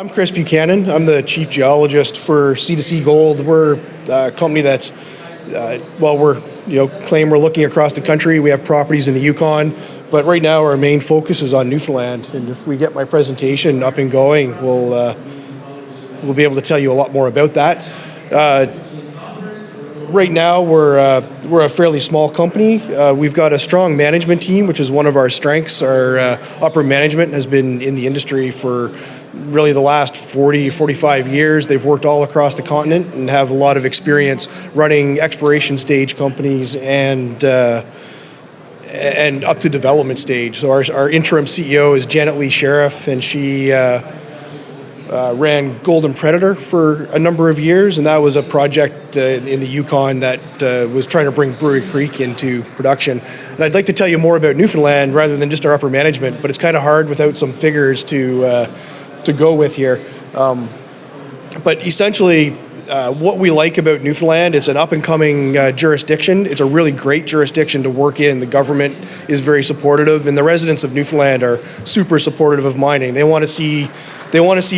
I'm Chris Buchanan. I'm the chief geologist for C2C Gold. We're a company that's, claim we're looking across the country. We have properties in the Yukon, but right now our main focus is on Newfoundland. And if we get my presentation up and going, we'll be able to tell you a lot more about that. Right now, we're a fairly small company. We've got a strong management team, which is one of our strengths. Our upper management has been in the industry for really the last 45 years. They've worked all across the continent and have a lot of experience running exploration stage companies and up to development stage. So our interim CEO is Janet Lee Sheriff, and she ran Golden Predator for a number of years, and that was a project in the Yukon that was trying to bring Brewery Creek into production. And I'd like to tell you more about Newfoundland rather than just our upper management, but it's kind of hard without some figures to go with here. But essentially, what we like about Newfoundland, it's an up-and-coming jurisdiction. It's a really great jurisdiction to work in. The government is very supportive, and the residents of Newfoundland are super supportive of mining. They want to see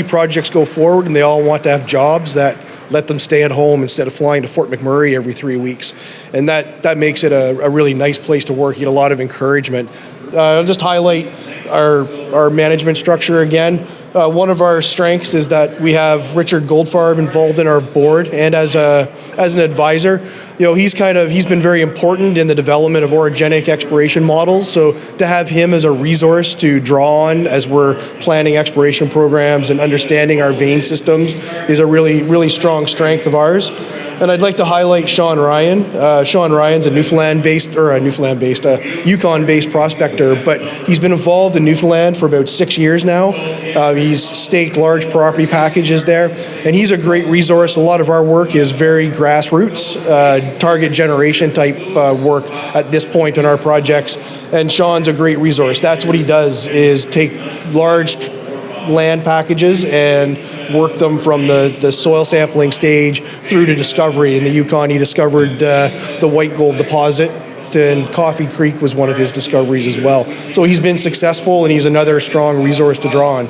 projects go forward, and they all want to have jobs that let them stay at home instead of flying to Fort McMurray every 3 weeks. And that makes it a really nice place to work. You get a lot of encouragement. I'll just highlight our management structure again. One of our strengths is that we have Richard Goldfarb involved in our board and as an advisor. He's been very important in the development of orogenic exploration models. So to have him as a resource to draw on as we're planning exploration programs and understanding our vein systems is a really, really strong strength of ours. And I'd like to highlight Sean Ryan. Sean Ryan's a Yukon-based prospector, but he's been involved in Newfoundland for about 6 years now. He's staked large property packages there, and he's a great resource. A lot of our work is very grassroots, target generation type work at this point in our projects, and Sean's a great resource. That's what he does, is take large land packages and work them from the soil sampling stage through to discovery. In the Yukon, he discovered the white gold deposit, and Coffee Creek was one of his discoveries as well. So he's been successful, and he's another strong resource to draw on.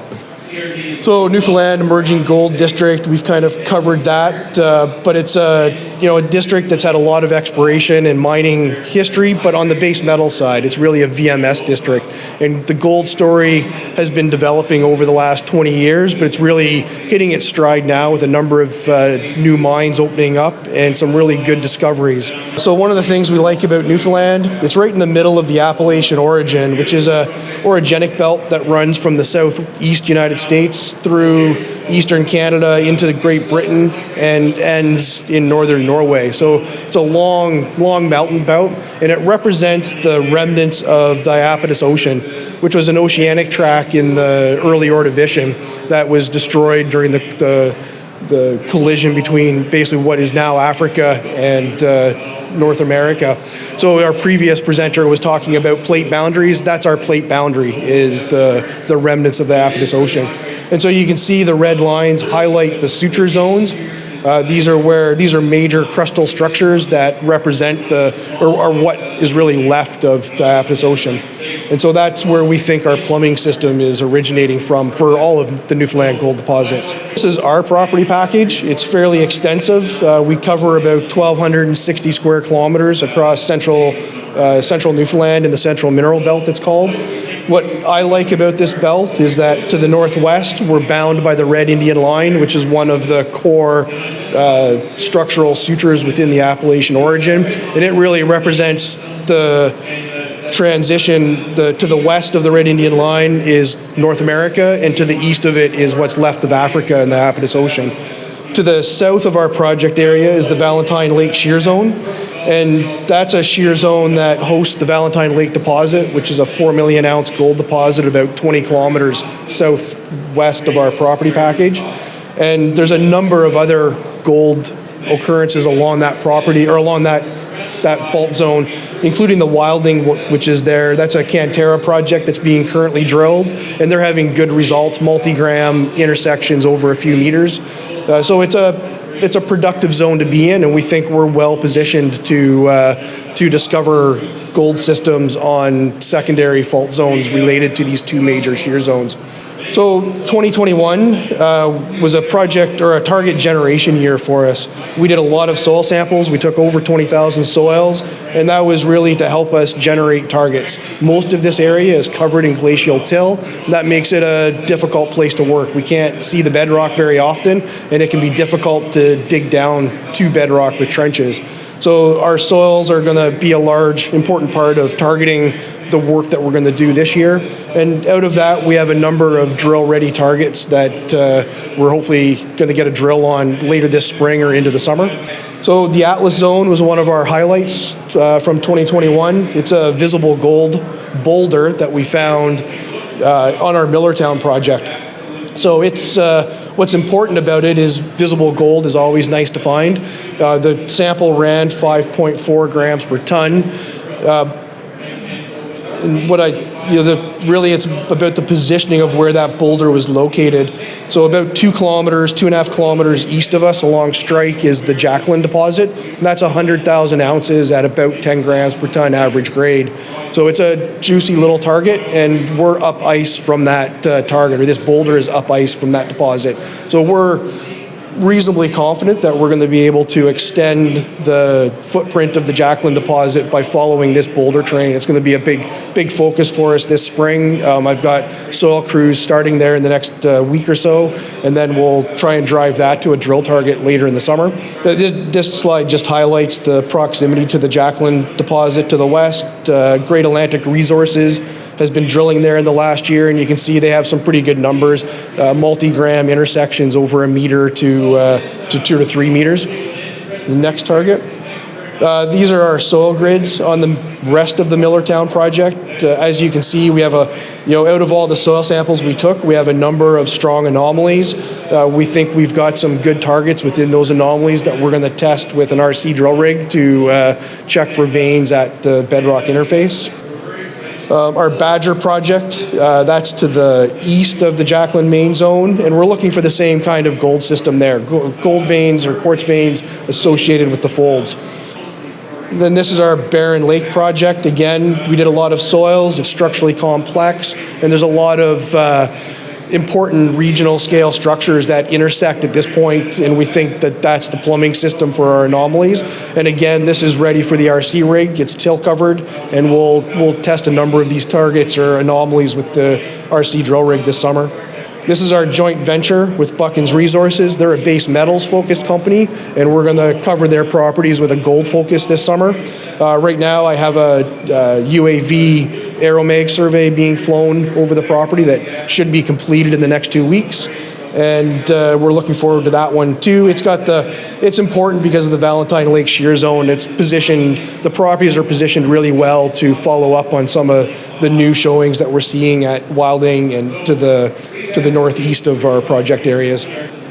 So Newfoundland Emerging Gold District, we've kind of covered that, but it's a district that's had a lot of exploration and mining history, but on the base metal side, it's really a VMS district. And the gold story has been developing over the last 20 years, but it's really hitting its stride now with a number of new mines opening up and some really good discoveries. So one of the things we like about Newfoundland, it's right in the middle of the Appalachian Origin, which is a orogenic belt that runs from the southeast United States through eastern Canada into Great Britain and ends in northern Norway. So it's a long mountain belt, and it represents the remnants of the Iapetus Ocean, which was an oceanic track in the early Ordovician that was destroyed during the collision between basically what is now Africa and North America. So our previous presenter was talking about plate boundaries. That's our plate boundary, is the remnants of the Iapetus Ocean. And so you can see the red lines highlight the suture zones. These are major crustal structures that represent or what is really left of the Iapetus Ocean. And so that's where we think our plumbing system is originating from for all of the Newfoundland gold deposits. This is our property package. It's fairly extensive. We cover about 1,260 square kilometers across central Newfoundland in the Central Mineral Belt, it's called. What I like about this belt is that to the northwest, we're bound by the Red Indian Line, which is one of the core structural sutures within the Appalachian Origin, and it really represents the transition. To the west of the Red Indian Line is North America, and to the east of it is what's left of Africa in the Iapetus Ocean. To the south of our project area is the Valentine Lake Shear Zone, and that's a shear zone that hosts the Valentine Lake deposit, which is a 4 million ounce gold deposit about 20 kilometers southwest of our property package. And there's a number of other gold occurrences along that property, or along that fault zone, including the Wilding, which is there. That's a Cantera project that's being currently drilled, and they're having good results, multi-gram intersections over a few meters. So it's a productive zone to be in, and we think we're well positioned to discover gold systems on secondary fault zones related to these two major shear zones. So 2021 was a project or a target generation year for us. We did a lot of soil samples. We took over 20,000 soils, and that was really to help us generate targets. Most of this area is covered in glacial till. That makes it a difficult place to work. We can't see the bedrock very often, and it can be difficult to dig down to bedrock with trenches. So our soils are going to be a large, important part of targeting the work that we're going to do this year. And out of that, we have a number of drill-ready targets that we're hopefully going to get a drill on later this spring or into the summer. So the Atlas Zone was one of our highlights from 2021. It's a visible gold boulder that we found on our MILLERTOWN project. So it's what's important about it is visible gold is always nice to find. The sample ran 5.4 grams per ton. And really it's about the positioning of where that boulder was located. So about 2.5 kilometers east of us along strike is the Jacqueline deposit. And that's 100,000 ounces at about 10 grams per ton average grade. So it's a juicy little target, and we're up ice from that target, or this boulder is up ice from that deposit. So we're reasonably confident that we're going to be able to extend the footprint of the Jacqueline deposit by following this boulder train. It's going to be a big focus for us this spring. I've got soil crews starting there in the next week or so, and then we'll try and drive that to a drill target later in the summer. This slide just highlights the proximity to the Jacqueline deposit to the west. Great Atlantic Resources has been drilling there in the last year, and you can see they have some pretty good numbers, multi-gram intersections over a meter to 2 to 3 meters. The next target. These are our soil grids on the rest of the MILLERTOWN project. As you can see, we have out of all the soil samples we took, we have a number of strong anomalies. We think we've got some good targets within those anomalies that we're going to test with an RC drill rig to check for veins at the bedrock interface. Our Badger project, that's to the east of the Jacqueline main zone, and we're looking for the same kind of gold system there, gold veins or quartz veins associated with the folds. Then this is our Barren Lake project. Again, we did a lot of soils. It's structurally complex, and there's a lot of important regional scale structures that intersect at this point, and we think that that's the plumbing system for our anomalies. And again, this is ready for the RC rig. It's till covered, and we'll test a number of these targets or anomalies with the RC drill rig this summer. This is our joint venture with Buchanan Resources. They're a base metals focused company, and we're going to cover their properties with a gold focus this summer. Right now I have a UAV aeromag survey being flown over the property that should be completed in the next 2 weeks, and we're looking forward to that one too. It's important because of the Valentine Lake shear zone. The properties are positioned really well to follow up on some of the new showings that we're seeing at Wilding and to the northeast of our project areas.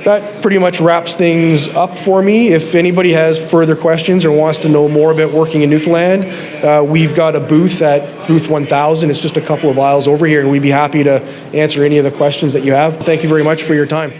That pretty much wraps things up for me. If anybody has further questions or wants to know more about working in Newfoundland, we've got a booth at booth 1000. It's just a couple of aisles over here, and we'd be happy to answer any of the questions that you have. Thank you very much for your time.